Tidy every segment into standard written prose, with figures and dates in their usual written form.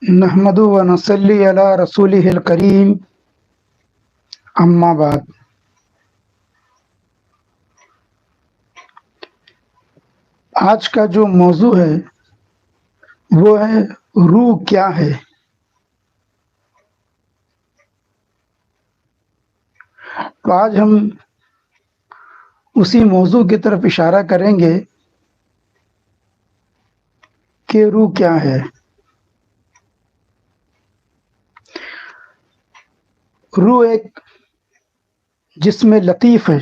نحمد و نصلی علی رسولہ الکریم، اما بعد۔ آج کا جو موضوع ہے وہ ہے روح کیا ہے۔ تو آج ہم اسی موضوع کی طرف اشارہ کریں گے کہ روح کیا ہے۔ روح ایک جسم لطیف ہے،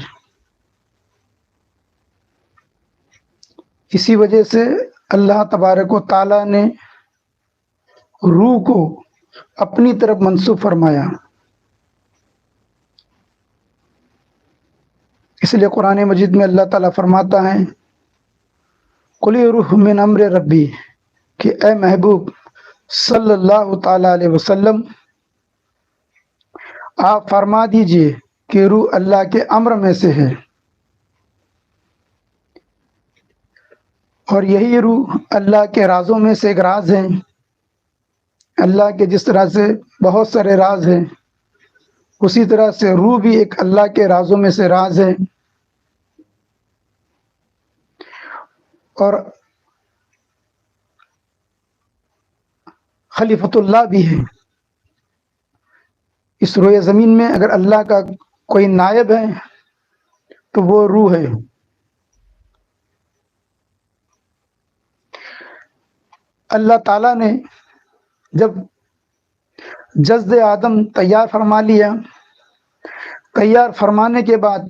اسی وجہ سے اللہ تبارک و تعالی نے روح کو اپنی طرف منسوب فرمایا۔ اس لیے قرآن مجید میں اللہ تعالیٰ فرماتا ہے قل روح من امر ربی، کہ اے محبوب صلی اللہ تعالیٰ علیہ وسلم آپ فرما دیجئے کہ روح اللہ کے امر میں سے ہے، اور یہی روح اللہ کے رازوں میں سے ایک راز ہے۔ اللہ کے جس طرح سے بہت سارے راز ہیں، اسی طرح سے روح بھی ایک اللہ کے رازوں میں سے راز ہے، اور خلیفۃ اللہ بھی ہے۔ اس روئے زمین میں اگر اللہ کا کوئی نائب ہے تو وہ روح ہے۔ اللہ تعالیٰ نے جب جسد آدم تیار فرما لیا، تیار فرمانے کے بعد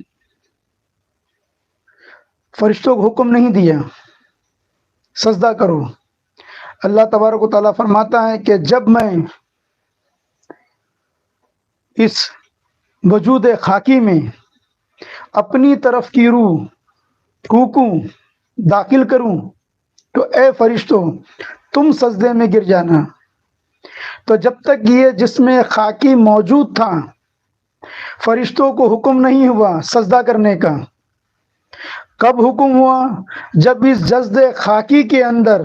فرشتوں کو حکم نہیں دیا سجدہ کرو۔ اللہ تبارک و تعالیٰ فرماتا ہے کہ جب میں اس وجود خاکی میں اپنی طرف کی روح پھونکوں، داخل کروں، تو اے فرشتوں تم سجدے میں گر جانا۔ تو جب تک یہ جسم خاکی موجود تھا، فرشتوں کو حکم نہیں ہوا سجدہ کرنے کا۔ کب حکم ہوا؟ جب اس جسد خاکی کے اندر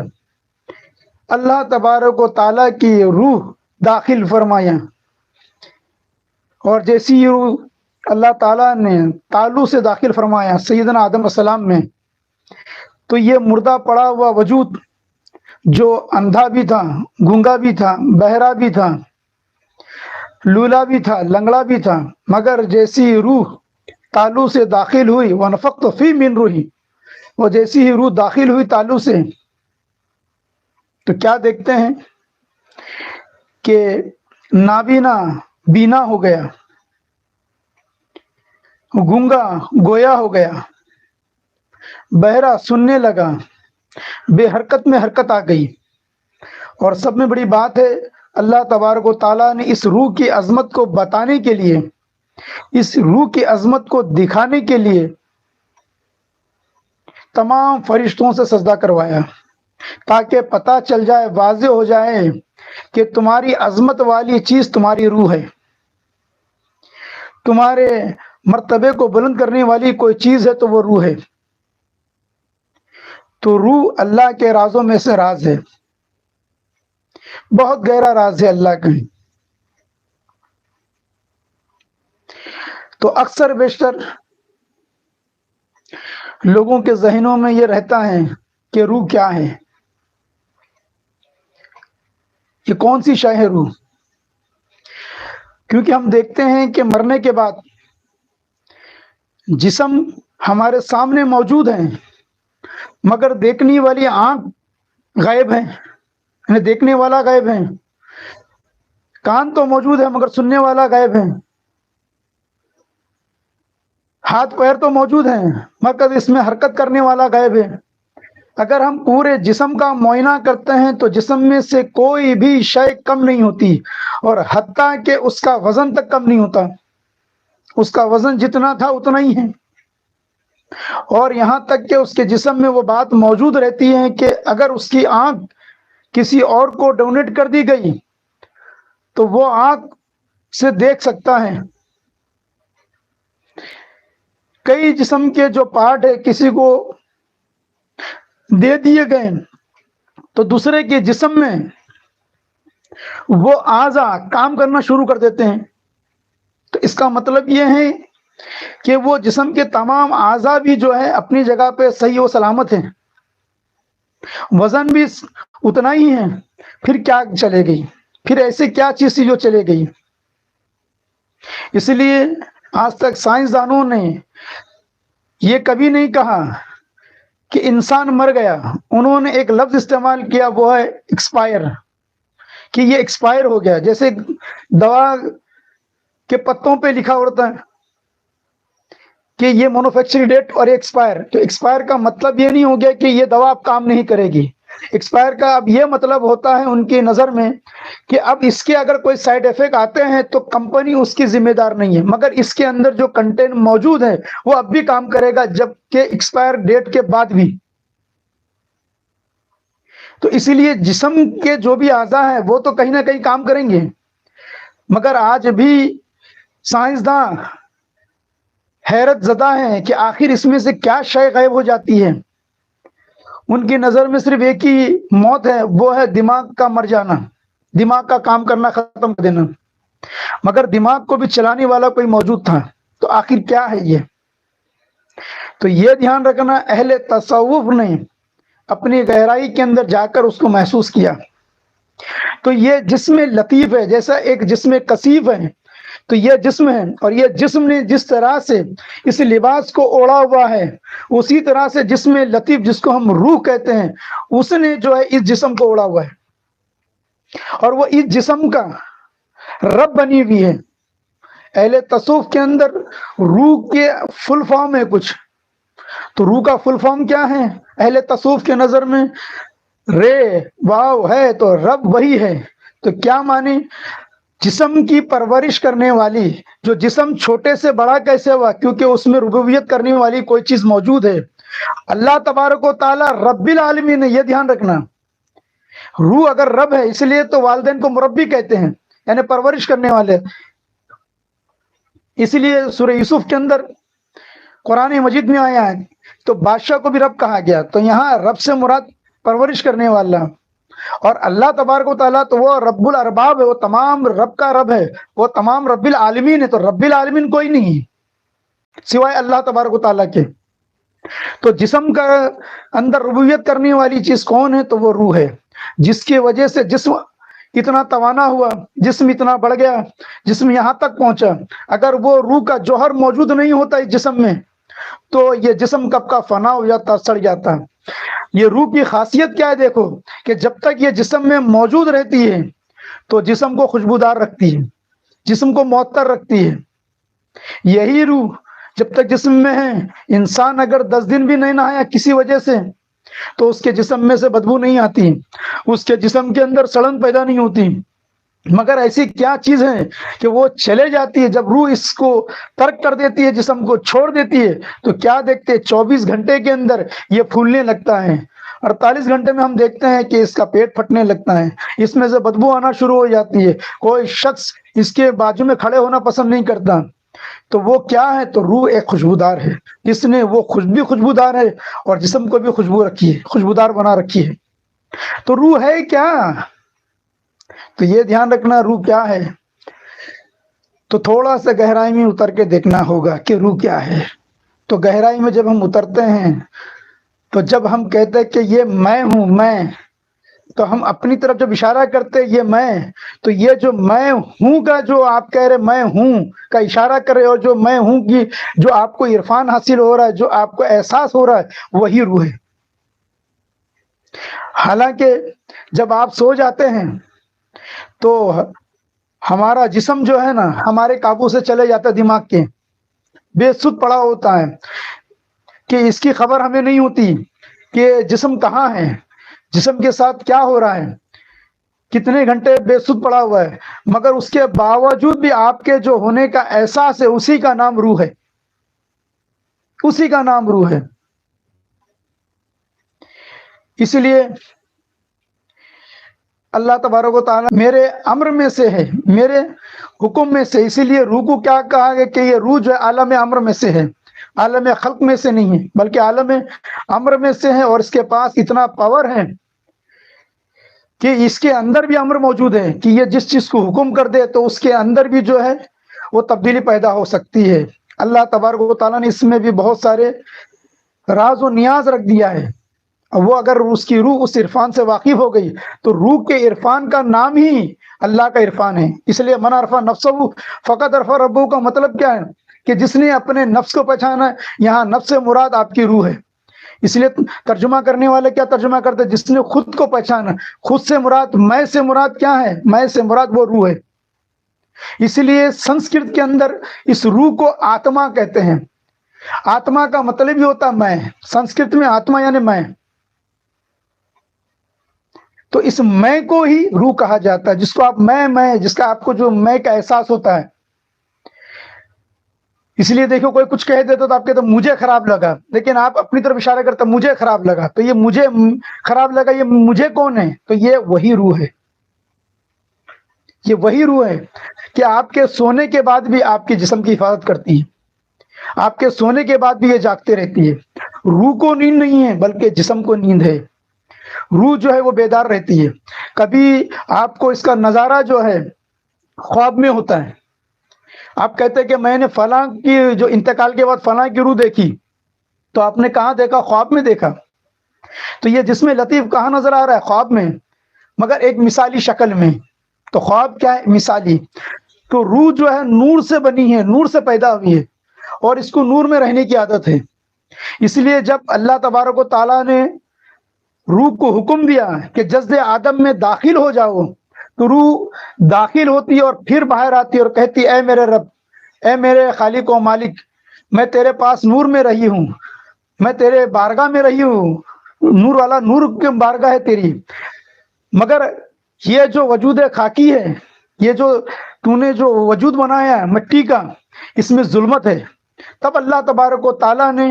اللہ تبارک و تعالیٰ کی روح داخل فرمایا، اور جیسی روح اللہ تعالیٰ نے تالو سے داخل فرمایا سیدنا آدم علیہ السلام میں، تو یہ مردہ پڑا ہوا وجود جو اندھا بھی تھا، گونگا بھی تھا، بہرا بھی تھا، لولا بھی تھا، لنگڑا بھی تھا، مگر جیسی روح تالو سے داخل ہوئی ونفخت فی من روحی، وہ جیسی ہی روح داخل ہوئی تالو سے، تو کیا دیکھتے ہیں کہ نابینا بینا ہو گیا، گونگا گویا ہو گیا، بہرا سننے لگا، بے حرکت میں حرکت آ گئی۔ اور سب میں بڑی بات ہے، اللہ تبارک و تعالیٰ نے اس روح کی عظمت کو بتانے کے لیے، اس روح کی عظمت کو دکھانے کے لیے تمام فرشتوں سے سجدہ کروایا، تاکہ پتہ چل جائے، واضح ہو جائے کہ تمہاری عظمت والی چیز تمہاری روح ہے، تمہارے مرتبے کو بلند کرنے والی کوئی چیز ہے تو وہ روح ہے۔ تو روح اللہ کے رازوں میں سے راز ہے، بہت گہرا راز ہے اللہ کا۔ تو اکثر بیشتر لوگوں کے ذہنوں میں یہ رہتا ہے کہ روح کیا ہے، یہ کون سی شے ہے روح؟ کیونکہ ہم دیکھتے ہیں کہ مرنے کے بعد جسم ہمارے سامنے موجود ہیں، مگر دیکھنے والی آنکھ غائب ہے، یعنی دیکھنے والا غائب ہے۔ کان تو موجود ہے مگر سننے والا غائب ہے۔ ہاتھ پیر تو موجود ہیں مگر اس میں حرکت کرنے والا غائب ہے۔ اگر ہم پورے جسم کا معائنہ کرتے ہیں تو جسم میں سے کوئی بھی شے کم نہیں ہوتی، اور حتیٰ کہ اس کا وزن تک کم نہیں ہوتا، اس کا وزن جتنا تھا اتنا ہی ہے۔ اور یہاں تک کہ اس کے جسم میں وہ بات موجود رہتی ہے کہ اگر اس کی آنکھ کسی اور کو ڈونیٹ کر دی گئی تو وہ آنکھ سے دیکھ سکتا ہے۔ کئی جسم کے جو پارٹ ہے کسی کو دے دیے گئے تو دوسرے کے جسم میں وہ اعضا کام کرنا شروع کر دیتے ہیں. تو اس کا مطلب یہ ہے کہ وہ جسم کے تمام اعضا بھی جو ہے اپنی جگہ پہ صحیح و سلامت ہیں، وزن بھی اتنا ہی ہے. پھر کیا چلے گئی؟ پھر ایسے کیا چیز تھی جو چلے گئی؟ اس لیے آج تک سائنسدانوں نے یہ کبھی نہیں کہا کہ انسان مر گیا. انہوں نے ایک لفظ استعمال کیا، وہ ہے ایکسپائر، کہ یہ ایکسپائر ہو گیا. جیسے دوا کے پتوں پہ لکھا ہوتا ہے کہ یہ مینوفیکچرنگ ڈیٹ اور ایکسپائر. تو ایکسپائر کا مطلب یہ نہیں ہو گیا کہ یہ دوا اب کام نہیں کرے گی. ایکسپائر کا اب یہ مطلب ہوتا ہے ان کی نظر میں کہ اب اس کے اگر کوئی سائیڈ افیکٹ آتے ہیں تو کمپنی اس کی ذمہ دار نہیں ہے، مگر اس کے اندر جو کنٹینٹ موجود ہے وہ اب بھی کام کرے گا، جبکہ ایکسپائر ڈیٹ کے بعد بھی. تو اسی لیے جسم کے جو بھی اعضاء ہیں وہ تو کہیں نہ کہیں کام کریں گے، مگر آج بھی سائنسداں حیرت زدہ ہیں کہ آخر اس میں سے کیا شے غائب ہو جاتی ہے. ان کی نظر میں صرف ایک ہی موت ہے، وہ ہے دماغ کا مر جانا، دماغ کا کام کرنا ختم کر دینا. مگر دماغ کو بھی چلانے والا کوئی موجود تھا. تو آخر کیا ہے یہ؟ تو یہ دھیان رکھنا، اہل تصوف نے اپنی گہرائی کے اندر جا کر اس کو محسوس کیا. تو یہ جسم لطیف ہے، جیسا ایک جسم کثیف ہے، تو یہ جسم ہے، اور یہ جسم نے جس طرح سے اس لباس کو اوڑا ہوا ہے، اسی طرح سے جسم لطیف جس کو ہم روح کہتے ہیں، اس نے جو ہے اس جسم کو اوڑا ہوا ہے، اور وہ اس جسم کا رب بنی ہوئی ہے. اہل تصوف کے اندر روح کے فل فارم ہے کچھ. تو روح کا فل فارم کیا ہے اہل تصوف کے نظر میں؟ رے واو ہے تو رب وہی ہے. تو کیا معنی؟ جسم کی پرورش کرنے والی. جو جسم چھوٹے سے بڑا کیسے ہوا؟ کیونکہ اس میں ربوبیت کرنے والی کوئی چیز موجود ہے. اللہ تبارک و تعالی رب العالمین ہے، یہ دھیان رکھنا. روح اگر رب ہے، اس لیے تو والدین کو مربی کہتے ہیں، یعنی پرورش کرنے والے. اسی لیے سورہ یوسف کے اندر قرآن مجید میں آیا ہے تو بادشاہ کو بھی رب کہا گیا. تو یہاں رب سے مراد پرورش کرنے والا. اور اللہ تبارک و تعالیٰ تو وہ رب الارباب ہے، وہ تمام رب کا رب ہے، وہ تمام رب العالمین ہے. تو رب العالمین کوئی نہیں ہے سوائے اللہ تبارک و تعالیٰ کے. تو جسم کا اندر ربوبیت کرنے والی چیز کون ہے؟ تو وہ روح ہے، جس کی وجہ سے جسم اتنا توانا ہوا، جسم اتنا بڑھ گیا، جسم یہاں تک پہنچا. اگر وہ روح کا جوہر موجود نہیں ہوتا اس جسم میں تو یہ جسم کب کا فنا ہو جاتا، سڑ جاتا. یہ روح کی خاصیت کیا ہے؟ دیکھو کہ جب تک یہ جسم میں موجود رہتی ہے تو جسم کو خوشبودار رکھتی ہے، جسم کو معطر رکھتی ہے. یہی روح جب تک جسم میں ہے، انسان اگر 10 دن بھی نہیں نہایا کسی وجہ سے تو اس کے جسم میں سے بدبو نہیں آتی، اس کے جسم کے اندر سڑن پیدا نہیں ہوتی. مگر ایسی کیا چیز ہے کہ وہ چلے جاتی ہے، جب روح اس کو ترک کر دیتی ہے، جسم کو چھوڑ دیتی ہے، تو کیا دیکھتے 24 گھنٹے کے اندر یہ پھولنے لگتا ہے. 48 گھنٹے میں ہم دیکھتے ہیں کہ اس کا پیٹ پھٹنے لگتا ہے، اس میں سے بدبو آنا شروع ہو جاتی ہے، کوئی شخص اس کے بازو میں کھڑے ہونا پسند نہیں کرتا. تو وہ کیا ہے؟ تو روح ایک خوشبودار ہے، جس نے وہ بھی خوشبودار ہے اور جسم کو بھی خوشبو رکھی ہے، خوشبودار بنا رکھی ہے. تو روح ہے کیا؟ تو یہ دھیان رکھنا روح کیا ہے. تو تھوڑا سا گہرائی میں اتر کے دیکھنا ہوگا کہ روح کیا ہے. تو گہرائی میں جب ہم اترتے ہیں تو جب ہم کہتے ہیں کہ یہ میں ہوں، میں، تو ہم اپنی طرف جب اشارہ کرتے یہ میں، تو یہ جو میں ہوں کا جو آپ کہہ رہے میں ہوں کا اشارہ کر رہے، اور جو میں ہوں کی جو آپ کو عرفان حاصل ہو رہا ہے، جو آپ کو احساس ہو رہا ہے، وہی روح ہے. حالانکہ جب آپ سو جاتے ہیں تو ہمارا جسم جو ہے نا ہمارے قابو سے چلے جاتا ہے، دماغ کے بے سود پڑا ہوتا ہے کہ اس کی خبر ہمیں نہیں ہوتی کہ جسم کہاں ہے، جسم کے ساتھ کیا ہو رہا ہے، کتنے گھنٹے بے سود پڑا ہوا ہے. مگر اس کے باوجود بھی آپ کے جو ہونے کا احساس ہے، اسی کا نام روح ہے، اسی کا نام روح ہے. اس لیے اللہ تبارک و تعالیٰ میرے امر میں سے ہے، میرے حکم میں سے. اسی لیے روح کو کیا کہا گیا کہ یہ روح جو ہے عالم امر میں سے ہے، عالم خلق میں سے نہیں ہے بلکہ عالم امر میں سے ہے. اور اس کے پاس اتنا پاور ہے کہ اس کے اندر بھی امر موجود ہے کہ یہ جس چیز کو حکم کر دے تو اس کے اندر بھی جو ہے وہ تبدیلی پیدا ہو سکتی ہے۔ اللہ تبارک و تعالیٰ نے اس میں بھی بہت سارے راز و نیاز رکھ دیا ہے۔ وہ اگر اس کی روح اس عرفان سے واقف ہو گئی تو روح کے عرفان کا نام ہی اللہ کا عرفان ہے۔ اس لیے من عرفہ نفسہ فقط عرفہ ربہ کا مطلب کیا ہے کہ جس نے اپنے نفس کو پہچانا ہے، یہاں نفس سے مراد آپ کی روح ہے۔ اس لیے ترجمہ کرنے والے کیا ترجمہ کرتے ہیں؟ جس نے خود کو پہچانا۔ خود سے مراد، میں سے مراد کیا ہے؟ میں سے مراد وہ روح ہے۔ اس لیے سنسکرت کے اندر اس روح کو آتما کہتے ہیں۔ آتما کا مطلب ہی ہوتا میں، سنسکرت میں آتما یعنی میں، تو اس میں کو ہی روح کہا جاتا ہے، جس کو آپ میں جس کا آپ کو جو میں کا احساس ہوتا ہے۔ اس لیے دیکھو کوئی کچھ کہہ دیتا تو آپ کہتے مجھے خراب لگا، لیکن آپ اپنی طرف اشارہ کرتے مجھے خراب لگا، تو یہ مجھے خراب لگا، یہ مجھے کون ہے؟ تو یہ وہی روح ہے۔ یہ وہی روح ہے کہ آپ کے سونے کے بعد بھی آپ کے جسم کی حفاظت کرتی ہے، آپ کے سونے کے بعد بھی یہ جاگتے رہتی ہے۔ روح کو نیند نہیں ہے بلکہ جسم کو نیند ہے۔ روح جو ہے وہ بیدار رہتی ہے۔ کبھی آپ کو اس کا نظارہ جو ہے خواب میں ہوتا ہے، آپ کہتے ہیں کہ میں نے فلاں کی جو انتقال کے بعد فلاں کی روح دیکھی، تو آپ نے کہاں دیکھا؟ خواب میں دیکھا۔ تو یہ جسم لطیف کہاں نظر آ رہا ہے؟ خواب میں، مگر ایک مثالی شکل میں۔ تو خواب کیا ہے؟ مثالی۔ تو روح جو ہے نور سے بنی ہے، نور سے پیدا ہوئی ہے، اور اس کو نور میں رہنے کی عادت ہے۔ اس لیے جب اللہ تبارک و تعالیٰ نے روح کو حکم دیا کہ جسد آدم میں داخل ہو جاؤ، تو روح داخل ہوتی ہے اور پھر باہر آتی ہے اور کہتی اے میرے رب، اے میرے خالق و مالک، میں تیرے پاس نور میں رہی ہوں، میں تیرے بارگاہ میں رہی ہوں، نور والا، نور کی بارگاہ ہے تیری، مگر یہ جو وجود خاکی ہے، یہ جو تو نے جو وجود بنایا ہے مٹی کا، اس میں ظلمت ہے۔ تب اللہ تبارک و تعالیٰ نے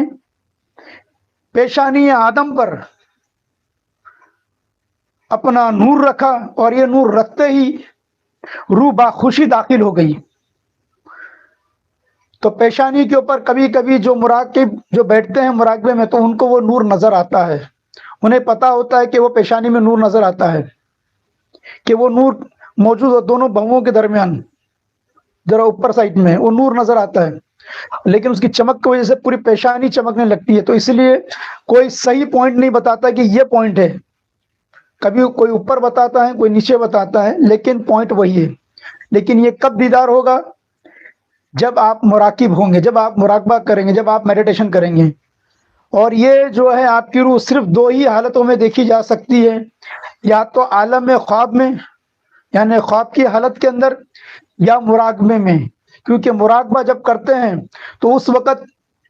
پیشانی آدم پر اپنا نور رکھا، اور یہ نور رکھتے ہی روح باخوشی داخل ہو گئی۔ تو پیشانی کے اوپر کبھی کبھی جو مراقب جو بیٹھتے ہیں مراقبے میں، تو ان کو وہ نور نظر آتا ہے، انہیں پتا ہوتا ہے کہ وہ پیشانی میں نور نظر آتا ہے، کہ وہ نور موجود ہے دونوں بہوؤں کے درمیان، ذرا اوپر سائڈ میں وہ نور نظر آتا ہے، لیکن اس کی چمک کی وجہ سے پوری پیشانی چمکنے لگتی ہے۔ تو اس لیے کوئی صحیح پوائنٹ نہیں بتاتا کہ یہ پوائنٹ ہے، کبھی کوئی اوپر بتاتا ہے، کوئی نیچے بتاتا ہے، لیکن پوائنٹ وہی ہے۔ لیکن یہ کب دیدار ہوگا؟ جب آپ مراقب ہوں گے، جب آپ مراقبہ کریں گے، جب آپ میڈیٹیشن کریں گے۔ اور یہ جو ہے آپ کی روح صرف دو ہی حالتوں میں دیکھی جا سکتی ہے، یا تو عالم خواب میں، یعنی خواب کی حالت کے اندر، یا مراقبے میں۔ کیونکہ مراقبہ جب کرتے ہیں تو اس وقت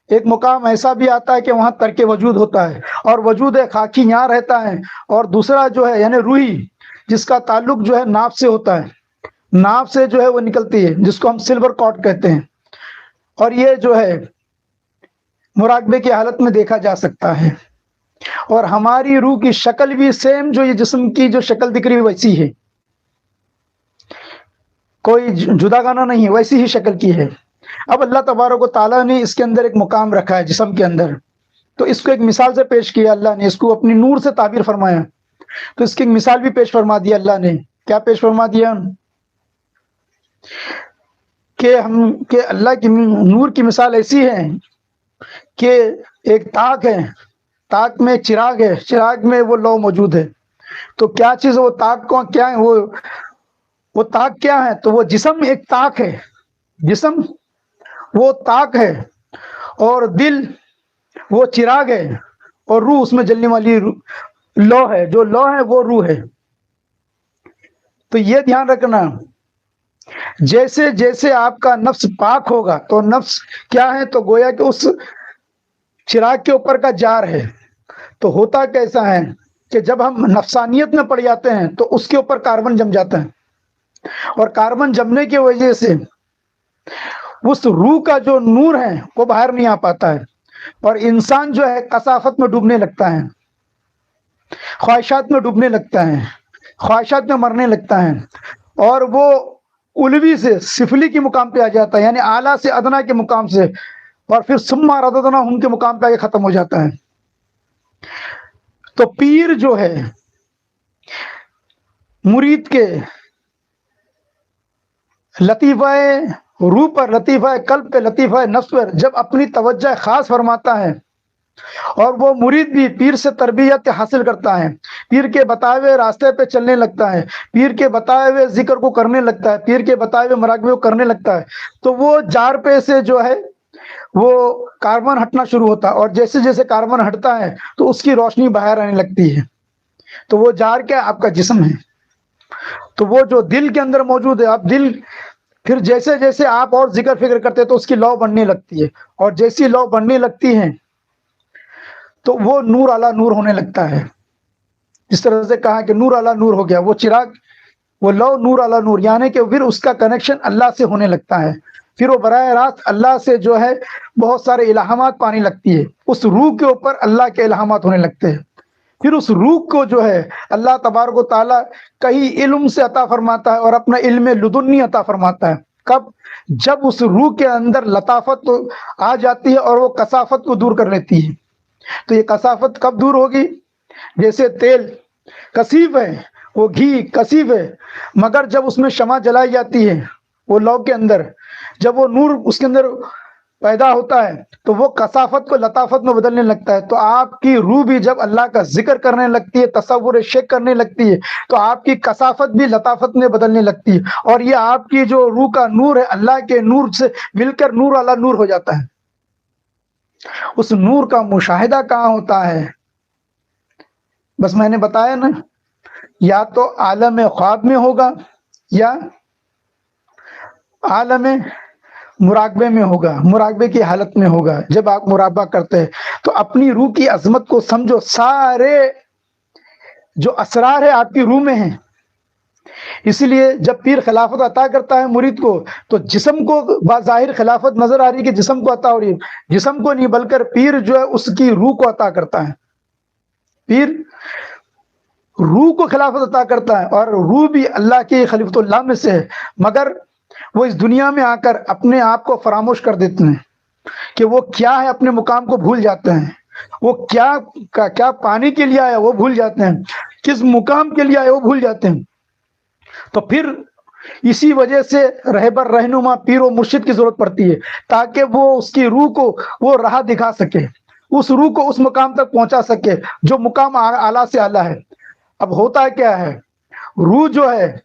ایک مقام ایسا بھی آتا ہے کہ وہاں ترک وجود ہوتا ہے، اور وجود خاکی یہاں رہتا ہے، اور دوسرا جو ہے یعنی روحی، جس کا تعلق جو ہے ناف سے ہوتا ہے، ناف سے جو ہے وہ نکلتی ہے، جس کو ہم سلور کارڈ کہتے ہیں، اور یہ جو ہے مراقبے کی حالت میں دیکھا جا سکتا ہے۔ اور ہماری روح کی شکل بھی سیم جو یہ جسم کی جو شکل دکھ رہی ہے ویسی ہے، کوئی جدا گانا نہیں ہے، ویسی ہی شکل کی ہے۔ اب اللہ تبارک و تعالیٰ نے اس کے اندر ایک مقام رکھا ہے جسم کے اندر، تو اس کو ایک مثال سے پیش کیا اللہ نے، اس کو اپنی نور سے تعبیر فرمایا، تو اس کی ایک مثال بھی پیش فرما دیا اللہ نے۔ کیا پیش فرما دیا؟ کہ اللہ کی نور کی مثال ایسی ہے کہ ایک تاک ہے، تاک میں چراغ ہے، چراغ میں وہ لو موجود ہے۔ تو کیا چیز ہے وہ تاک کو؟ کیا ہے وہ تاک کیا ہے؟ تو وہ جسم ایک تاک ہے، جسم وہ تاک ہے، اور دل وہ چراغ ہے، اور روح اس میں جلنے والی لو ہے، جو لو ہے وہ روح ہے۔ تو یہ دھیان رکھنا، جیسے جیسے آپ کا نفس پاک ہوگا، تو نفس کیا ہے؟ تو گویا کہ اس چراغ کے اوپر کا جار ہے۔ تو ہوتا کیسا ہے کہ جب ہم نفسانیت میں پڑ جاتے ہیں تو اس کے اوپر کاربن جم جاتا ہے، اور کاربن جمنے کی وجہ سے اس روح کا جو نور ہے وہ باہر نہیں آ پاتا ہے، اور انسان جو ہے کثافت میں ڈوبنے لگتا ہے، خواہشات میں ڈوبنے لگتا ہے، خواہشات میں مرنے لگتا ہے، اور وہ علوی سے سفلی کے مقام پہ آ جاتا ہے، یعنی اعلیٰ سے ادنا کے مقام سے، اور پھر ثم رددناہم کے مقام پہ آگے ختم ہو جاتا ہے۔ تو پیر جو ہے مرید کے لطیفہ روح پر، لطیفہ قلب پہ، لطیفہ نفس پر جب اپنی توجہ خاص فرماتا ہے، اور وہ مرید بھی پیر سے تربیت حاصل کرتا ہے، پیر کے بتائے ہوئے راستے پہ چلنے لگتا ہے، پیر کے بتائے ہوئے ذکر کو کرنے لگتا ہے، پیر کے بتائے ہوئے مراقبے کو کرنے لگتا ہے، تو وہ جار پہ سے جو ہے وہ کاربن ہٹنا شروع ہوتا ہے، اور جیسے جیسے کاربن ہٹتا ہے تو اس کی روشنی باہر آنے لگتی ہے۔ تو وہ جار کیا؟ آپ کا جسم ہے۔ تو وہ جو دل کے اندر موجود ہے، آپ دل پھر جیسے جیسے آپ اور ذکر فکر کرتے ہیں تو اس کی لو بڑھنے لگتی ہے، اور جیسی لو بڑھنے لگتی ہے تو وہ نور علی نور ہونے لگتا ہے۔ جس طرح سے کہا کہ نور علی نور ہو گیا، وہ چراغ، وہ لو نور علی نور، یعنی کہ پھر اس کا کنیکشن اللہ سے ہونے لگتا ہے، پھر وہ براہ راست اللہ سے جو ہے بہت سارے الہامات پانے لگتی ہے، اس روح کے اوپر اللہ کے الہامات ہونے لگتے ہیں۔ پھر اس روح کو جو ہے اللہ تبارک و تعالیٰ کئی علم سے عطا فرماتا ہے، اور اپنا علم لدنی عطا فرماتا ہے۔ کب؟ جب اس روح کے اندر لطافت آ جاتی ہے اور وہ کثافت کو دور کر لیتی ہے۔ تو یہ کثافت کب دور ہوگی؟ جیسے تیل کثیف ہے، وہ گھی کثیف ہے، مگر جب اس میں شمع جلائی جاتی ہے وہ لو کے اندر، جب وہ نور اس کے اندر پیدا ہوتا ہے تو وہ کثافت کو لطافت میں بدلنے لگتا ہے۔ تو آپ کی روح بھی جب اللہ کا ذکر کرنے لگتی ہے، تصور شیخ کرنے لگتی ہے، تو آپ کی کثافت بھی لطافت میں بدلنے لگتی ہے، اور یہ آپ کی جو روح کا نور ہے اللہ کے نور سے مل کر نور علی نور ہو جاتا ہے۔ اس نور کا مشاہدہ کہاں ہوتا ہے؟ بس میں نے بتایا نا، یا تو عالم خواب میں ہوگا یا عالم مراقبے میں ہوگا، مراقبے کی حالت میں ہوگا۔ جب آپ مراقبہ کرتے ہیں تو اپنی روح کی عظمت کو سمجھو، سارے جو اسرار ہے آپ کی روح میں ہیں۔ اسی لیے جب پیر خلافت عطا کرتا ہے مرید کو تو جسم کو بظاہر خلافت نظر آ رہی ہے کہ جسم کو عطا ہو رہی ہے، جسم کو نہیں بلکہ پیر جو ہے اس کی روح کو عطا کرتا ہے۔ پیر روح کو خلافت عطا کرتا ہے، اور روح بھی اللہ کے خلیفۃ اللہ میں سے ہے، مگر وہ اس دنیا میں آ کر اپنے آپ کو فراموش کر دیتے ہیں کہ وہ کیا ہے، اپنے مقام کو بھول جاتے ہیں، وہ کیا پانے کے لیے آیا وہ بھول جاتے ہیں، کس مقام کے لیے آیا وہ بھول جاتے ہیں۔ تو پھر اسی وجہ سے رہبر رہنما پیر و مرشد کی ضرورت پڑتی ہے، تاکہ وہ اس کی روح کو وہ راہ دکھا سکے، اس روح کو اس مقام تک پہنچا سکے جو مقام اعلیٰ سے اعلیٰ ہے۔ اب ہوتا کیا ہے، روح جو ہے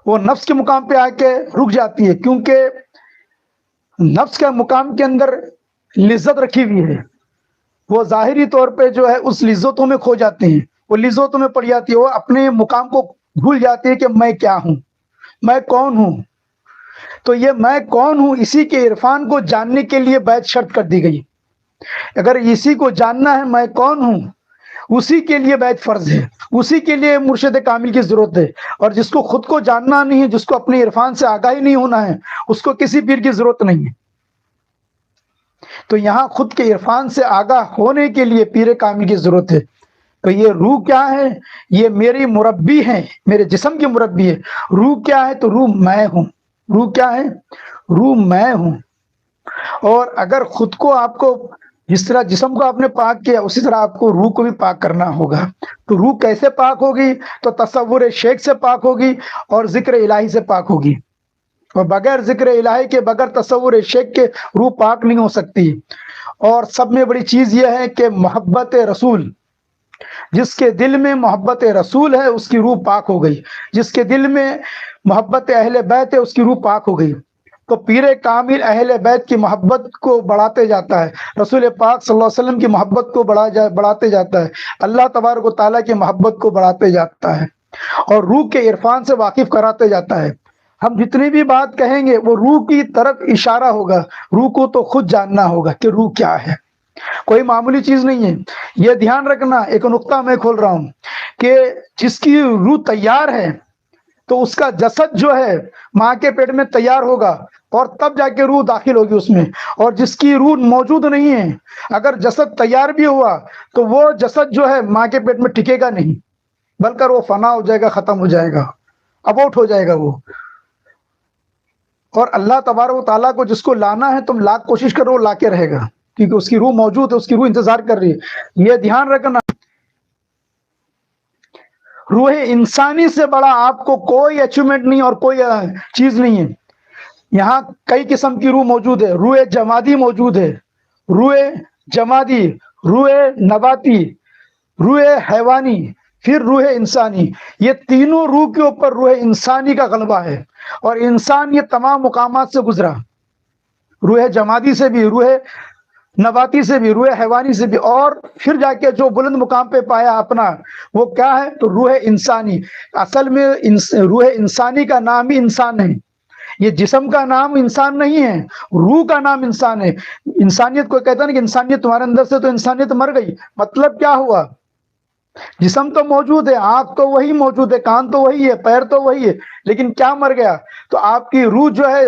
وہ نفس کے مقام پہ آ کے رک جاتی ہے، کیونکہ نفس کے مقام کے اندر لذت رکھی ہوئی ہے، وہ ظاہری طور پہ جو ہے اس لذتوں میں کھو جاتے ہیں، وہ لذتوں میں پڑ جاتی ہے، وہ اپنے مقام کو بھول جاتی ہے کہ میں کیا ہوں، میں کون ہوں۔ تو یہ میں کون ہوں اسی کے عرفان کو جاننے کے لیے بیعت شرط کر دی گئی۔ اگر اسی کو جاننا ہے میں کون ہوں، اسی کے لیے بیعت فرض ہے، اسی کے لیے مرشد کامل کی ضرورت ہے، اور جس کو خود کو جاننا نہیں ہے، جس کو اپنے عرفان سے آگاہی نہیں ہونا ہے، اس کو کسی پیر کی ضرورت نہیں ہے۔ تو یہاں خود کے عرفان سے آگاہ ہونے کے لیے پیر کامل کی ضرورت ہے۔ تو یہ روح کیا ہے؟ یہ میری مربی ہے، میرے جسم کی مربی ہے۔ روح کیا ہے؟ تو روح میں ہوں۔ روح کیا ہے؟ روح میں ہوں۔ اور اگر خود کو آپ کو جس طرح جسم کو آپ نے پاک کیا، اسی طرح آپ کو روح کو بھی پاک کرنا ہوگا۔ تو روح کیسے پاک ہوگی؟ تو تصور شیخ سے پاک ہوگی اور ذکر الہی سے پاک ہوگی، اور بغیر ذکر الہی کے، بغیر تصور شیخ کے روح پاک نہیں ہو سکتی۔ اور سب میں بڑی چیز یہ ہے کہ محبت رسول، جس کے دل میں محبت رسول ہے اس کی روح پاک ہو گئی، جس کے دل میں محبت اہل بیت ہے اس کی روح پاک ہو گئی۔ تو پیر کامل اہل بیت کی محبت کو بڑھاتے جاتا ہے، رسول پاک صلی اللہ علیہ وسلم کی محبت کو بڑھاتے جاتا ہے، اللہ تبارک و تعالیٰ کی محبت کو بڑھاتے جاتا ہے، اور روح کے عرفان سے واقف کراتے جاتا ہے۔ ہم جتنی بھی بات کہیں گے وہ روح کی طرف اشارہ ہوگا، روح کو تو خود جاننا ہوگا کہ روح کیا ہے، کوئی معمولی چیز نہیں ہے۔ یہ دھیان رکھنا، ایک نقطہ میں کھول رہا ہوں کہ جس کی روح تیار ہے تو اس کا جسد جو ہے ماں کے پیٹ میں تیار ہوگا، اور تب جا کے روح داخل ہوگی اس میں۔ اور جس کی روح موجود نہیں ہے، اگر جسد تیار بھی ہوا تو وہ جسد جو ہے ماں کے پیٹ میں ٹکے گا نہیں، بلکہ وہ فنا ہو جائے گا، ختم ہو جائے گا، اباؤٹ ہو جائے گا وہ۔ اور اللہ تبارک و تعالیٰ کو جس کو لانا ہے تم لاکھ کوشش کرو، وہ لا کے رہے گا، کیونکہ اس کی روح موجود ہے، اس کی روح انتظار کر رہی ہے۔ یہ دھیان رکھنا۔ روح انسانی سے بڑا آپ کو کوئی اچیومنٹ نہیں اور کوئی چیز نہیں ہے. یہاں کئی قسم کی روح موجود ہے. روح جمادی موجود ہے، روح جمادی، روح نباتی، روح حیوانی، پھر روح انسانی. یہ تینوں روح کے اوپر روح انسانی کا غلبہ ہے، اور انسان یہ تمام مقامات سے گزرا، روح جمادی سے بھی، روح نباتی سے بھی، روح حیوانی سے بھی، اور پھر جا کے جو بلند مقام پہ پایا اپنا، وہ کیا ہے؟ تو روح انسانی. اصل میں روح انسانی کا نام ہی انسان ہے. یہ جسم کا نام انسان نہیں ہے، روح کا نام انسان ہے. انسانیت کو کہتا ہے نا کہ انسانیت تمہارے اندر سے، تو انسانیت مر گئی. مطلب کیا ہوا؟ جسم تو موجود ہے، آنکھ تو وہی موجود ہے، کان تو وہی ہے، پیر تو وہی ہے، لیکن کیا مر گیا؟ تو آپ کی روح جو ہے،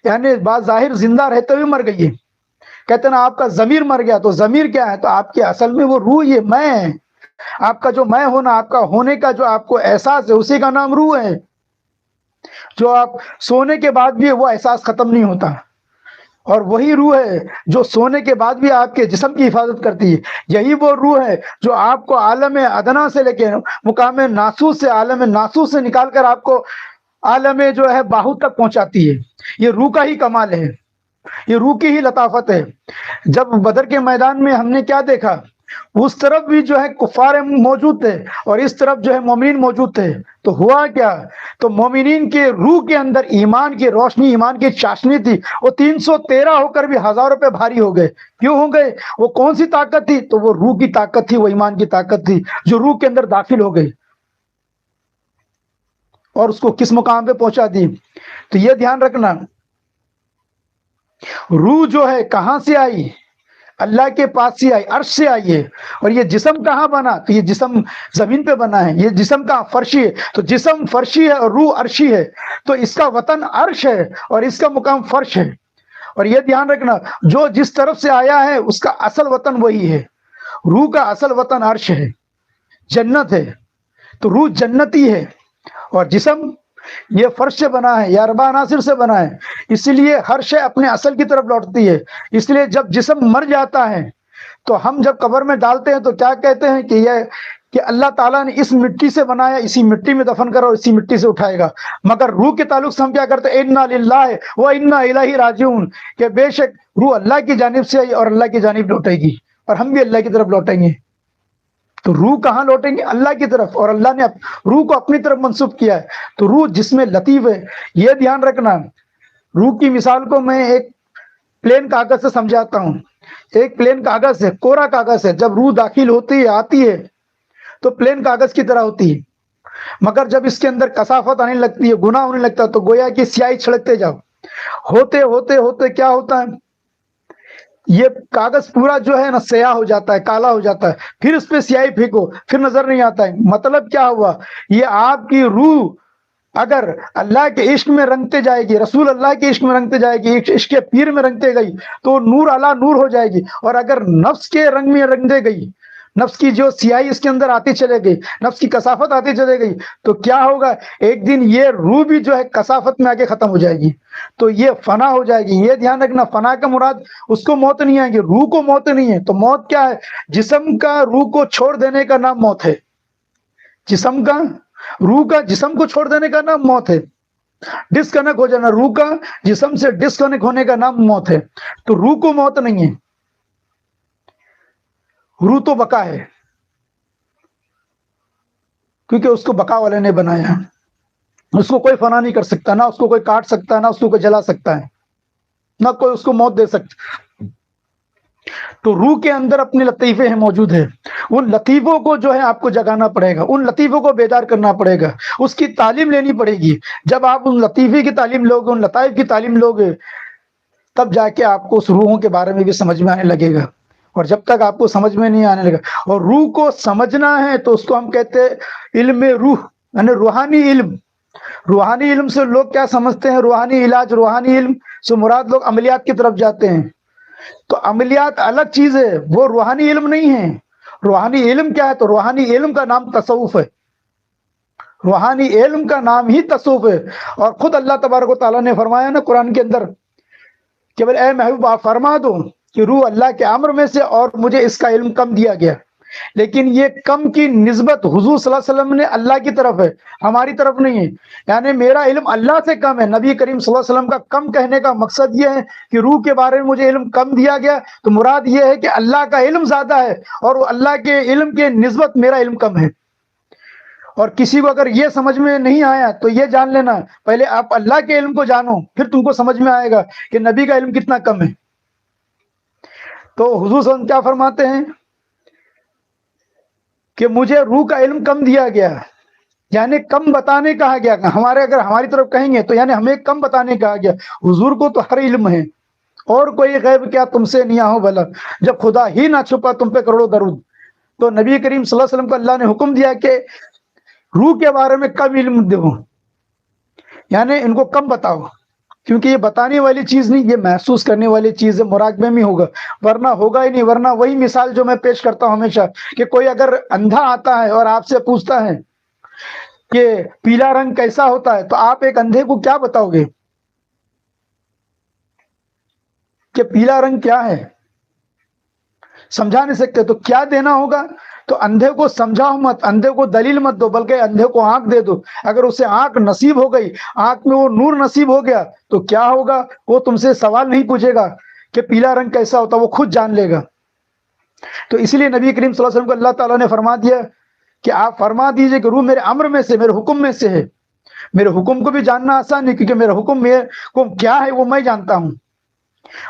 یعنی بظاہر زندہ رہتے ہوئے مر گئی ہے. کہتے ہیں نا آپ کا ضمیر مر گیا. تو ضمیر کیا ہے؟ تو آپ کی اصل میں وہ روح، یہ میں ہے. آپ کا جو میں ہونا، آپ کا ہونے کا جو آپ کو احساس ہے، اسی کا نام روح ہے. جو آپ سونے کے بعد بھی وہ احساس ختم نہیں ہوتا، اور وہی روح ہے جو سونے کے بعد بھی آپ کے جسم کی حفاظت کرتی ہے. یہی وہ روح ہے جو آپ کو عالم ادنا سے لے کے مقام ناسوس سے، عالم ناسوس سے نکال کر آپ کو عالم جو ہے باہو تک پہنچاتی ہے. یہ روح کا ہی کمال ہے، یہ روح کی ہی لطافت ہے. جب بدر کے میدان میں ہم نے کیا دیکھا؟ اس طرف بھی جو ہے کفار موجود تھے، اور اس طرف جو ہے مومنین موجود تھے. تو ہوا کیا؟ تو مومنین کے روح کے اندر ایمان کی روشنی، ایمان کی چاشنی تھی. وہ 313 ہو کر بھی ہزاروں پہ بھاری ہو گئے. کیوں ہو گئے؟ وہ کون سی طاقت تھی؟ تو وہ روح کی طاقت تھی، وہ ایمان کی طاقت تھی جو روح کے اندر داخل ہو گئی اور اس کو کس مقام پہ پہنچا دی. تو یہ دھیان رکھنا، روح جو ہے کہاں سے آئی؟ اللہ کے پاس سے آئی، عرش سے آئی ہے. اور یہ جسم کہاں بنا؟ تو یہ جسم زمین پہ بنا ہے. یہ جسم کا فرشی ہے. تو جسم فرشی ہے اور روح عرشی ہے. تو اس کا وطن عرش ہے اور اس کا مقام فرش ہے. اور یہ دھیان رکھنا، جو جس طرف سے آیا ہے اس کا اصل وطن وہی ہے. روح کا اصل وطن عرش ہے، جنت ہے. تو روح جنتی ہے، اور جسم یہ فرش سے بنا ہے، یا اربع عناصر سے بنا ہے. اسی لیے ہر شے اپنے اصل کی طرف لوٹتی ہے. اس لیے جب جسم مر جاتا ہے تو ہم جب قبر میں ڈالتے ہیں تو کیا کہتے ہیں کہ اللہ تعالیٰ نے اس مٹی سے بنایا، اسی مٹی میں دفن کرو، اسی مٹی سے اٹھائے گا. مگر روح کے تعلق سے ہم کیا کرتے ہیں؟ انا للہ و انا الیہ راجعون، کہ بے شک روح اللہ کی جانب سے آئی اور اللہ کی جانب لوٹے گی، اور ہم بھی اللہ کی طرف لوٹیں گے. تو روح کہاں لوٹیں گے؟ اللہ کی طرف، اور اللہ نے روح کو اپنی طرف منسوب کیا ہے. تو روح جس میں لطیف ہے. یہ دھیان رکھنا، روح کی مثال کو میں ایک پلین کاغذ سے سمجھاتا ہوں. ایک پلین کاغذ ہے، کوڑا کاغذ ہے. جب روح داخل ہوتی ہے، آتی ہے، تو پلین کاغذ کی طرح ہوتی ہے. مگر جب اس کے اندر کثافت آنے لگتی ہے، گناہ ہونے لگتا ہے، تو گویا کہ سیاہی چھڑکتے جاؤ. ہوتے ہوتے ہوتے کیا ہوتا ہے؟ یہ کاغذ پورا جو ہے نا سیاہ ہو جاتا ہے، کالا ہو جاتا ہے. پھر اس پہ سیاہی پھینکو، پھر نظر نہیں آتا ہے. مطلب کیا ہوا؟ یہ آپ کی روح اگر اللہ کے عشق میں رنگتے جائے گی، رسول اللہ کے عشق میں رنگتے جائے گی، عشق پیر میں رنگتے گئی، تو نور علی نور ہو جائے گی. اور اگر نفس کے رنگ میں رنگتے گئی، نفس کی جو سیاہی اس کے اندر آتی چلے گئی، نفس کی کثافت آتی چلے گئی، تو کیا ہوگا؟ ایک دن یہ روح بھی جو ہے کثافت میں آگے ختم ہو جائے گی. تو یہ فنا ہو جائے گی. یہ دھیان رکھنا، فنا کا مراد اس کو موت نہیں آئے گی، روح کو موت نہیں ہے. تو موت کیا ہے؟ جسم کا روح کو چھوڑ دینے کا نام موت ہے. جسم کا روح کا جسم کو چھوڑ دینے کا نام موت ہے. ڈسکنیکٹ ہو جانا، روح کا جسم سے ڈسکنیکٹ ہونے کا نام موت ہے. تو روح کو موت نہیں ہے، روح تو بقا ہے، کیونکہ اس کو بقا والے نے بنایا. اس کو کوئی فنا نہیں کر سکتا، نہ اس کو کوئی کاٹ سکتا ہے، نہ اس کو کوئی جلا سکتا ہے، نہ کوئی اس کو موت دے سکتا. تو روح کے اندر اپنے لطیفے ہیں موجود ہیں. ان لطیفوں کو جو ہے آپ کو جگانا پڑے گا، ان لطیفوں کو بیدار کرنا پڑے گا، اس کی تعلیم لینی پڑے گی. جب آپ ان لطیفے کی تعلیم لوگے، ان لطائف کی تعلیم لوگے، تب جا کے آپ کو اس روحوں کے بارے میں بھی سمجھ میں آنے لگے گا. اور جب تک آپ کو سمجھ میں نہیں آنے لگا، اور روح کو سمجھنا ہے، تو اس کو ہم کہتے ہیں علم روح، یعنی روحانی علم. روحانی علم سے لوگ کیا سمجھتے ہیں؟ روحانی علاج، روحانی علم سے مراد لوگ عملیات کی طرف جاتے ہیں. تو عملیات الگ چیز ہے، وہ روحانی علم نہیں ہے. روحانی علم کیا ہے؟ تو روحانی علم کا نام تصوف ہے. روحانی علم کا نام ہی تصوف ہے. اور خود اللہ تبارک و تعالیٰ نے فرمایا نا قرآن کے اندر کہ اے محبوب آپ فرما دو کہ روح اللہ کے امر میں سے، اور مجھے اس کا علم کم دیا گیا. لیکن یہ کم کی نسبت حضور صلی اللہ علیہ وسلم نے اللہ کی طرف ہے، ہماری طرف نہیں ہے. یعنی میرا علم اللہ سے کم ہے. نبی کریم صلی اللہ علیہ وسلم کا کم کہنے کا مقصد یہ ہے کہ روح کے بارے میں مجھے علم کم دیا گیا، تو مراد یہ ہے کہ اللہ کا علم زیادہ ہے اور اللہ کے علم کے نسبت میرا علم کم ہے. اور کسی کو اگر یہ سمجھ میں نہیں آیا تو یہ جان لینا، پہلے آپ اللہ کے علم کو جانو، پھر تم کو سمجھ میں آئے گا کہ نبی کا علم کتنا کم ہے. تو حضور صلی اللہ علیہ وسلم کیا فرماتے ہیں کہ مجھے روح کا علم کم دیا گیا، یعنی کم بتانے کہا گیا. اگر ہماری طرف کہیں گے تو یعنی ہمیں کم بتانے کہا گیا. حضور کو تو ہر علم ہے، اور کوئی غیب کیا تم سے نہیں ہو بھلا، جب خدا ہی نہ چھپا تم پہ کروڑوں درود. تو نبی کریم صلی اللہ علیہ وسلم کو اللہ نے حکم دیا کہ روح کے بارے میں کم علم دو، یعنی ان کو کم بتاؤ، کیونکہ یہ بتانے والی چیز نہیں، یہ محسوس کرنے والی چیز ہے. مراقبے میں ہوگا، ورنہ ہوگا ہی نہیں. ورنہ وہی مثال جو میں پیش کرتا ہوں ہمیشہ، کہ کوئی اگر اندھا آتا ہے اور آپ سے پوچھتا ہے کہ پیلا رنگ کیسا ہوتا ہے، تو آپ ایک اندھے کو کیا بتاؤ گے کہ پیلا رنگ کیا ہے؟ سمجھا نہیں سکتے. تو کیا دینا ہوگا؟ تو اندھے کو سمجھاؤ مت، اندھے کو دلیل مت دو، بلکہ اندھے کو آنکھ دے دو. اگر اسے آنکھ نصیب ہو گئی، آنکھ میں وہ نور نصیب ہو گیا، تو کیا ہوگا؟ وہ تم سے سوال نہیں پوچھے گا کہ پیلا رنگ کیسا ہوتا، وہ خود جان لے گا. تو اس لیے نبی کریم صلی اللہ علیہ وسلم کو اللہ تعالیٰ نے فرما دیا کہ آپ فرما دیجئے کہ روح میرے امر میں سے، میرے حکم میں سے ہے. میرے حکم کو بھی جاننا آسان ہے، کیونکہ میرا حکم کیا ہے وہ میں جانتا ہوں.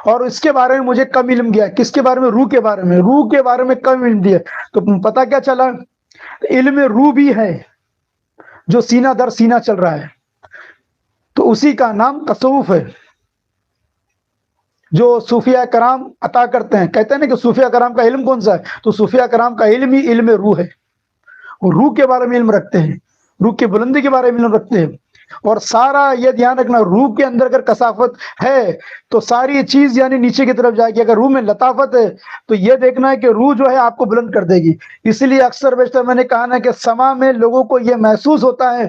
اور اس کے بارے میں مجھے کم علم گیا. کس کے بارے میں؟ روح کے بارے میں. روح کے بارے میں کم علم دیا. تو پتہ کیا چلا؟ علم روح بھی ہے جو سینہ در سینہ چل رہا ہے، تو اسی کا نام تصوف ہے، جو صوفیہ کرام عطا کرتے ہیں. کہتے ہیں نا کہ صوفیہ کرام کا علم کون سا ہے؟ تو صوفیہ کرام کا علم ہی علم روح ہے. وہ روح کے بارے میں علم رکھتے ہیں، روح کی بلندی کے بارے میں علم رکھتے ہیں. اور سارا یہ دھیان رکھنا، روح کے اندر اگر کثافت ہے تو ساری چیز یعنی نیچے کی طرف جائے گی. اگر روح میں لطافت ہے تو یہ دیکھنا ہے کہ روح جو ہے آپ کو بلند کر دے گی. اس لیے اکثر بیشتر میں نے کہا نا کہ سما میں لوگوں کو یہ محسوس ہوتا ہے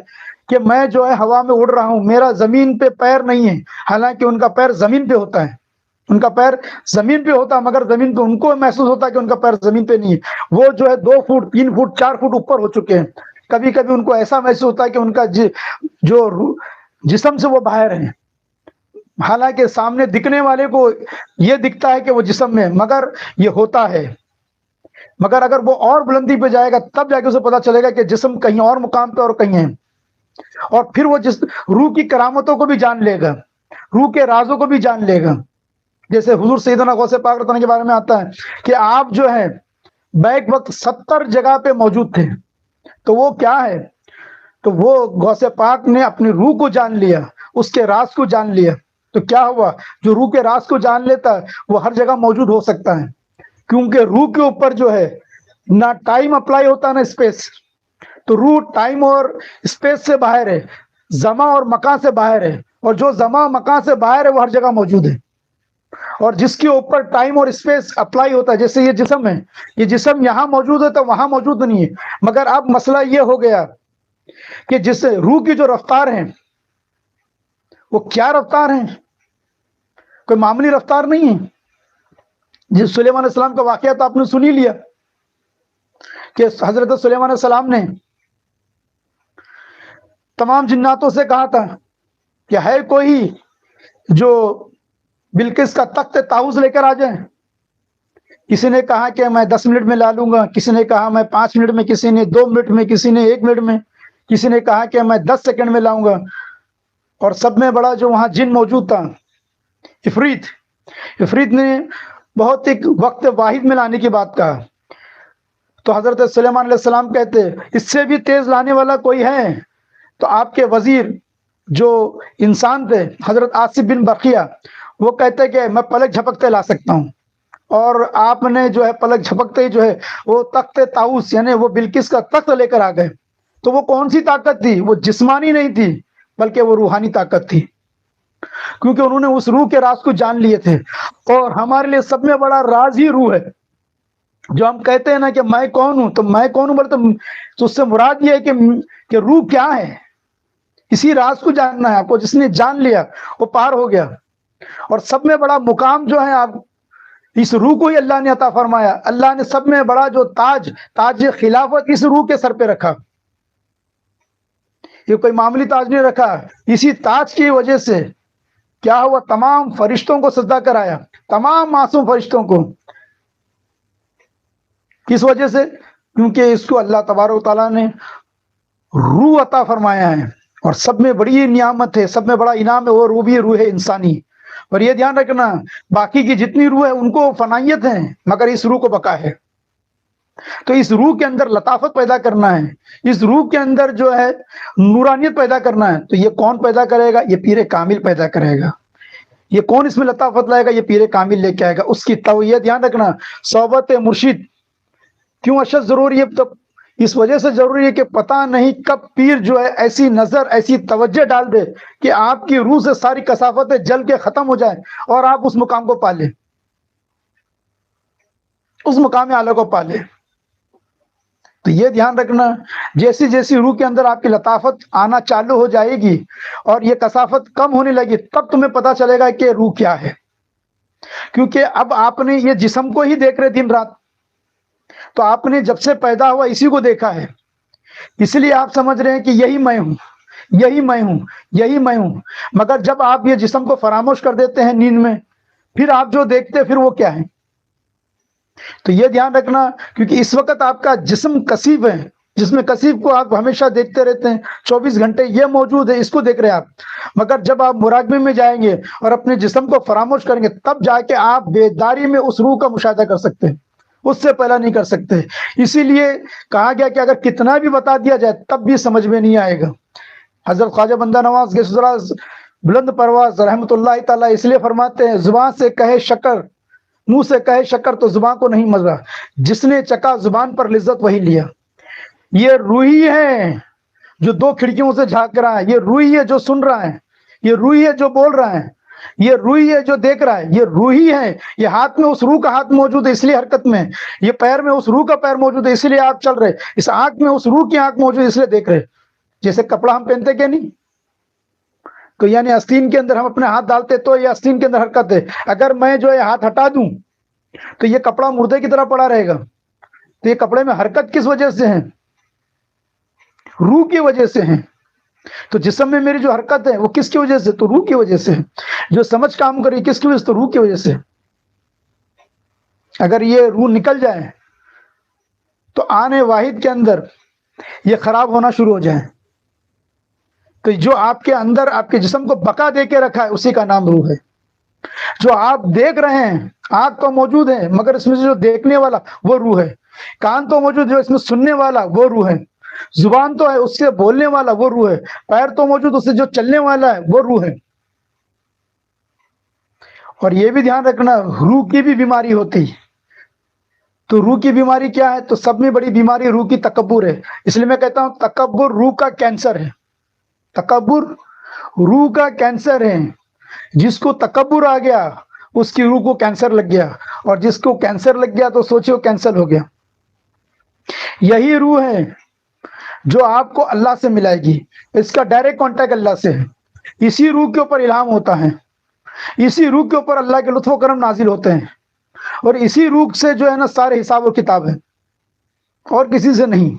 کہ میں جو ہے ہوا میں اڑ رہا ہوں، میرا زمین پہ پیر نہیں ہے. حالانکہ ان کا پیر زمین پہ ہوتا ہے، ان کا پیر زمین پہ ہوتا، مگر زمین پہ ان کو محسوس ہوتا ہے کہ ان کا پیر زمین پہ نہیں ہے. وہ جو ہے 2 فٹ 3 فٹ 4 فٹ اوپر ہو چکے ہیں. کبھی کبھی ان کو ایسا محسوس ہوتا ہے کہ ان کا جو جسم سے وہ باہر ہیں. حالانکہ سامنے دکھنے والے کو یہ دکھتا ہے کہ وہ جسم میں، مگر یہ ہوتا ہے. مگر اگر وہ اور بلندی پہ جائے گا تب جا کے اسے پتا چلے گا کہ جسم کہیں اور مقام پہ اور کہیں ہے. اور پھر وہ روح کی کرامتوں کو بھی جان لے گا، روح کے رازوں کو بھی جان لے گا. جیسے حضور سیدنا غوث پاک رضی اللہ عنہ کے بارے میں آتا ہے کہ آپ جو ہے بیک وقت 70 جگہ پہ موجود تھے. تو وہ کیا ہے؟ تو وہ غوث پاک نے اپنی روح کو جان لیا، اس کے راز کو جان لیا. تو کیا ہوا؟ جو روح کے راز کو جان لیتا ہے وہ ہر جگہ موجود ہو سکتا ہے، کیونکہ روح کے اوپر جو ہے نہ ٹائم اپلائی ہوتا نہ اسپیس. تو روح ٹائم اور اسپیس سے باہر ہے، زمان اور مکان سے باہر ہے. اور جو زمان مکان سے باہر ہے وہ ہر جگہ موجود ہے. اور جس کے اوپر ٹائم اور اسپیس اپلائی ہوتا ہے، جیسے یہ جسم ہے، یہ جسم یہاں موجود ہے تو وہاں موجود نہیں ہے. مگر اب مسئلہ یہ ہو گیا کہ جس روح کی جو رفتار ہیں وہ کیا رفتار ہیں؟ کوئی معمولی رفتار نہیں ہے. جس سلیمان علیہ السلام کا واقعہ تو آپ نے سن ہی لیا کہ حضرت سلیمان علیہ السلام نے تمام جناتوں سے کہا تھا کہ ہے کوئی جو بلقیس کا تخت طاؤس لے کر آ جائیں. کسی نے کہا کہ میں 10 منٹ میں لا لوں گا، کسی نے کہا میں 5 منٹ میں، کسی نے 2 منٹ میں، کسی نے 1 منٹ میں، کسی نے کہا کہ میں 10 سیکنڈ میں لاؤں گا. اور سب میں بڑا جو وہاں جن موجود تھا، عفریت نے بہت ایک وقت واحد میں لانے کی بات کہا. تو حضرت سلیمان علیہ السلام کہتے اس سے بھی تیز لانے والا کوئی ہے؟ تو آپ کے وزیر جو انسان تھے حضرت آصف بن برقیہ، وہ کہتے کہ میں پلک جھپکتے لا سکتا ہوں. اور آپ نے جو ہے پلک جھپکتے ہی جو ہے وہ تخت طاؤس یعنی وہ بلقیس کا تخت لے کر آ گئے. تو وہ کون سی طاقت تھی؟ وہ جسمانی نہیں تھی بلکہ وہ روحانی طاقت تھی، کیونکہ انہوں نے اس روح کے راز کو جان لیے تھے. اور ہمارے لیے سب میں بڑا راز ہی روح ہے. جو ہم کہتے ہیں نا کہ میں کون ہوں، تو میں کون ہوں بولے تو اس سے مراد یہ ہے کہ روح کیا ہے. اسی راز کو جاننا ہے آپ کو. جس نے جان لیا وہ پار ہو گیا. اور سب میں بڑا مقام جو ہے آپ اس روح کو ہی اللہ نے عطا فرمایا. اللہ نے سب میں بڑا جو تاج خلافت اس روح کے سر پہ رکھا. یہ کوئی معمولی تاج نہیں رکھا. اسی تاج کی وجہ سے کیا ہوا؟ تمام فرشتوں کو سجدہ کرایا, تمام معصوم فرشتوں کو. کس وجہ سے؟ کیونکہ اس کو اللہ تبارک و تعالیٰ نے روح عطا فرمایا ہے, اور سب میں بڑی نعمت ہے, سب میں بڑا انعام ہے, وہ روح بھی روح ہے انسانی. اور یہ دھیان رکھنا, باقی کی جتنی روح ہے ان کو فنائیت ہے, مگر اس روح کو بقا ہے. تو اس روح کے اندر لطافت پیدا کرنا ہے, اس روح کے اندر جو ہے نورانیت پیدا کرنا ہے. تو یہ کون پیدا کرے گا؟ یہ پیر کامل پیدا کرے گا. یہ کون اس میں لطافت لائے گا؟ یہ پیر کامل لے کے آئے گا. اس کی توجہ دھیان رکھنا, صحبت مرشد کیوں اشد ضروری ہے؟ تو اس وجہ سے ضروری ہے کہ پتہ نہیں کب پیر جو ہے ایسی نظر, ایسی توجہ ڈال دے کہ آپ کی روح سے ساری کثافتیں جل کے ختم ہو جائیں اور آپ اس مقام کو پالیں, اس مقام اعلیٰ کو پالیں. تو یہ دھیان رکھنا, جیسی جیسی روح کے اندر آپ کی لطافت آنا چالو ہو جائے گی اور یہ کثافت کم ہونے لگی, تب تمہیں پتہ چلے گا کہ روح کیا ہے. کیونکہ اب آپ نے یہ جسم کو ہی دیکھ رہے دن رات, تو آپ نے جب سے پیدا ہوا اسی کو دیکھا ہے, اس لیے آپ سمجھ رہے ہیں کہ یہی میں ہوں, یہی میں ہوں, یہی میں ہوں. مگر جب آپ یہ جسم کو فراموش کر دیتے ہیں نیند میں, پھر آپ جو دیکھتے ہیں پھر وہ کیا ہے؟ تو یہ دھیان رکھنا, کیونکہ اس وقت آپ کا جسم کثیف ہے, جسم کثیف کو آپ ہمیشہ دیکھتے رہتے ہیں, 24 گھنٹے یہ موجود ہے, اس کو دیکھ رہے ہیں آپ. مگر جب آپ مراقبے میں جائیں گے اور اپنے جسم کو فراموش کریں گے, تب جا کے آپ بیداری میں اس روح کا مشاہدہ کر سکتے ہیں, اس سے پہلا نہیں کر سکتے. اسی لیے کہا گیا کہ اگر کتنا بھی بتا دیا جائے تب بھی سمجھ میں نہیں آئے گا. حضرت خواجہ بندہ نواز گیسراز بلند پرواز رحمۃ اللہ تعالیٰ اس لیے فرماتے ہیں, زبان سے کہے شکر, منہ سے کہے شکر تو زبان کو نہیں مزہ, جس نے چکا زبان پر لذت وہی لیا. یہ روحی ہے جو 2 کھڑکیوں سے جھانک رہا ہے, یہ روحی ہے جو سن رہا ہے, یہ روحی ہے جو بول رہا ہے, یہ روحی ہے جو دیکھ رہا ہے, یہ روحی ہے. یہ ہاتھ میں اس روح کا ہاتھ موجود ہے اس لیے حرکت میں, یہ پیر میں اس روح کا پیر موجود ہے اس لیے آپ چل رہے, اس آنکھ میں اس روح کی آنکھ موجود ہے اس لیے دیکھ رہے. جیسے کپڑا ہم پہنتے کہ نہیں, تو یعنی آستین کے اندر ہم اپنے ہاتھ ڈالتے تو یہ آستین کے اندر حرکت ہے. اگر میں جو ہے ہاتھ ہٹا دوں تو یہ کپڑا مردے کی طرح پڑا رہے گا. تو یہ کپڑے میں حرکت کس وجہ سے ہے؟ روح کی وجہ سے ہے. تو جسم میں میری جو حرکت ہے وہ کس کی وجہ سے؟ تو روح کی وجہ سے. جو سمجھ کام کری کس کی وجہ سے؟ تو روح کی وجہ سے. اگر یہ روح نکل جائے تو آنے واحد کے اندر یہ خراب ہونا شروع ہو جائے. تو جو آپ کے اندر آپ کے جسم کو بقا دے کے رکھا ہے اسی کا نام روح ہے. جو آپ دیکھ رہے ہیں, آنکھ تو موجود ہے مگر اس میں سے جو دیکھنے والا وہ روح ہے. کان تو موجود جو اس میں سننے والا وہ روح ہے. زبان تو ہے اس سے بولنے والا وہ روح ہے. پیر تو موجود اس سے جو چلنے والا ہے وہ روح ہے. اور یہ بھی دھیان رکھنا, روح کی بھی بیماری ہوتی. تو روح کی بیماری کیا ہے؟ تو سب میں بڑی بیماری روح کی تکبر ہے. اس لیے میں کہتا ہوں تکبر روح کا کینسر ہے. تکبر روح کا کینسر ہے. جس کو تکبر آ گیا اس کی روح کو کینسر لگ گیا, اور جس کو کینسر لگ گیا تو سوچو کینسر ہو گیا. یہی روح ہے جو آپ کو اللہ سے ملائے گی. اس کا ڈائریکٹ کانٹیکٹ اللہ سے ہے. اسی روح کے اوپر الہام ہوتا ہے, اسی روح کے اوپر اللہ کے لطف و کرم نازل ہوتے ہیں, اور اسی روح سے جو ہے نا سارے حساب و کتاب ہے, اور کسی سے نہیں.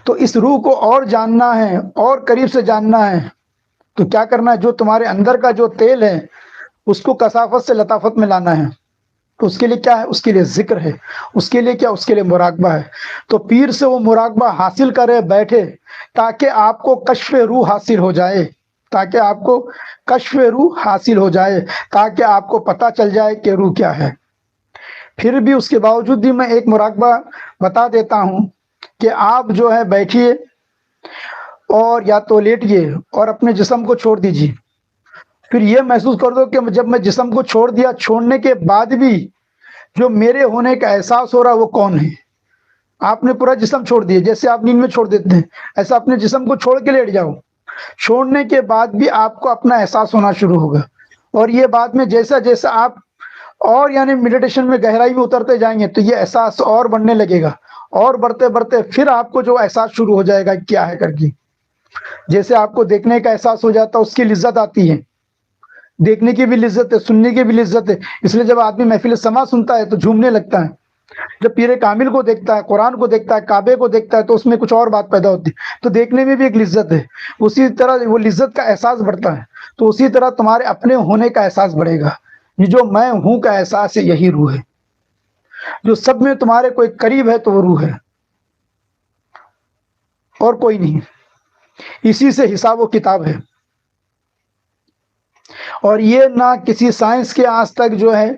تو اس روح کو اور جاننا ہے, اور قریب سے جاننا ہے, تو کیا کرنا ہے؟ جو تمہارے اندر کا جو تیل ہے اس کو کثافت سے لطافت میں لانا ہے. تو اس کے لیے کیا ہے؟ اس کے لیے ذکر ہے. اس کے لیے کیا؟ اس کے لیے مراقبہ ہے. تو پیر سے وہ مراقبہ حاصل کرے بیٹھے تاکہ آپ کو کشف روح حاصل ہو جائے, تاکہ آپ کو کشف روح حاصل ہو جائے, تاکہ آپ کو پتہ چل جائے کہ روح کیا ہے. پھر بھی اس کے باوجود بھی میں ایک مراقبہ بتا دیتا ہوں کہ آپ جو ہے بیٹھیے اور یا تو لیٹیے اور اپنے جسم کو چھوڑ دیجیے. پھر یہ محسوس کر دو کہ جب میں جسم کو چھوڑ دیا, چھوڑنے کے بعد بھی جو میرے ہونے کا احساس ہو رہا ہے وہ کون ہے. آپ نے پورا جسم چھوڑ دیا, جیسے آپ نیند میں چھوڑ دیتے ہیں ایسا اپنے جسم کو چھوڑ کے لیٹ جاؤ. چھوڑنے کے بعد بھی آپ کو اپنا احساس ہونا شروع ہوگا, اور یہ بعد میں جیسا جیسا آپ اور یعنی میڈیٹیشن میں گہرائی میں اترتے جائیں گے تو یہ احساس اور بڑھنے لگے گا, اور بڑھتے بڑھتے پھر آپ کو جو احساس شروع ہو جائے گا کیا ہے کر کے. جیسے آپ کو دیکھنے کا احساس ہو جاتا ہے اس کی لذت آتی ہے, دیکھنے کی بھی لذت ہے، سننے کی بھی لذت ہے. اس لیے جب آدمی محفل سما سنتا ہے تو جھومنے لگتا ہے. جب پیر کامل کو دیکھتا ہے، قرآن کو دیکھتا ہے، کعبے کو دیکھتا ہے، تو اس میں کچھ اور بات پیدا ہوتی ہے. تو دیکھنے میں بھی ایک لذت ہے. اسی طرح وہ لذت کا احساس بڑھتا ہے. تو اسی طرح تمہارے اپنے ہونے کا احساس بڑھے گا. یہ جو میں ہوں کا احساس ہے، یہی روح ہے. جو سب میں تمہارے کوئی قریب ہے تو وہ روح ہے، اور کوئی نہیں. اسی سے حساب و کتاب ہے. اور یہ نہ کسی سائنس کے آج تک جو ہے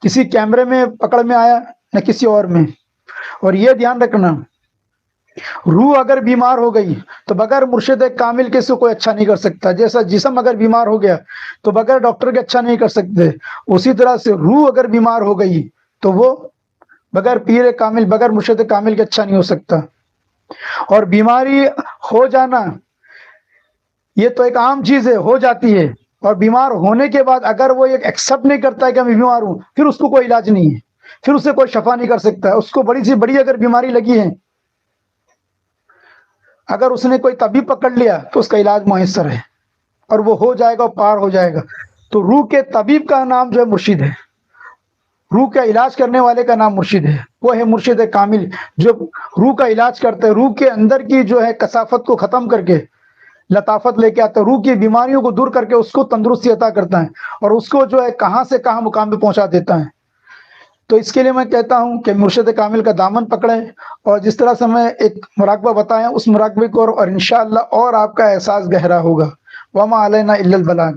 کسی کیمرے میں پکڑ میں آیا، نہ کسی اور میں. اور یہ دھیان رکھنا، روح اگر بیمار ہو گئی تو بغیر مرشد کامل کے سے کوئی اچھا نہیں کر سکتا. جیسا جسم اگر بیمار ہو گیا تو بغیر ڈاکٹر کے اچھا نہیں کر سکتے، اسی طرح سے روح اگر بیمار ہو گئی تو وہ بغیر پیر کامل، بغیر مرشد کامل کے اچھا نہیں ہو سکتا. اور بیماری ہو جانا یہ تو ایک عام چیز ہے، ہو جاتی ہے. اور بیمار ہونے کے بعد اگر وہ یہ ایکسیپٹ نہیں کرتا ہے کہ میں بیمار ہوں، پھر اس کو کوئی علاج نہیں ہے، پھر اسے کوئی شفا نہیں کر سکتا ہے. اس کو بڑی سی بڑی اگر بیماری لگی ہے، اگر اس نے کوئی طبیب پکڑ لیا تو اس کا علاج میسر ہے، اور وہ ہو جائے گا اور پار ہو جائے گا. تو روح کے طبیب کا نام جو ہے مرشد ہے. روح کا علاج کرنے والے کا نام مرشد ہے. وہ ہے مرشد کامل، جو روح کا علاج کرتا ہے، روح کے اندر کی جو ہے کثافت کو ختم کر کے لطافت لے کے آتا ہے، روح کی بیماریوں کو دور کر کے اس کو تندرستی عطا کرتا ہے، اور اس کو جو ہے کہاں سے کہاں مقام پہ پہنچا دیتا ہے. تو اس کے لیے میں کہتا ہوں کہ مرشد کامل کا دامن پکڑیں، اور جس طرح سے میں ایک مراقبہ بتایا اس مراقبے کو، اور انشاءاللہ اور آپ کا احساس گہرا ہوگا. وما علینا الا البلاغ.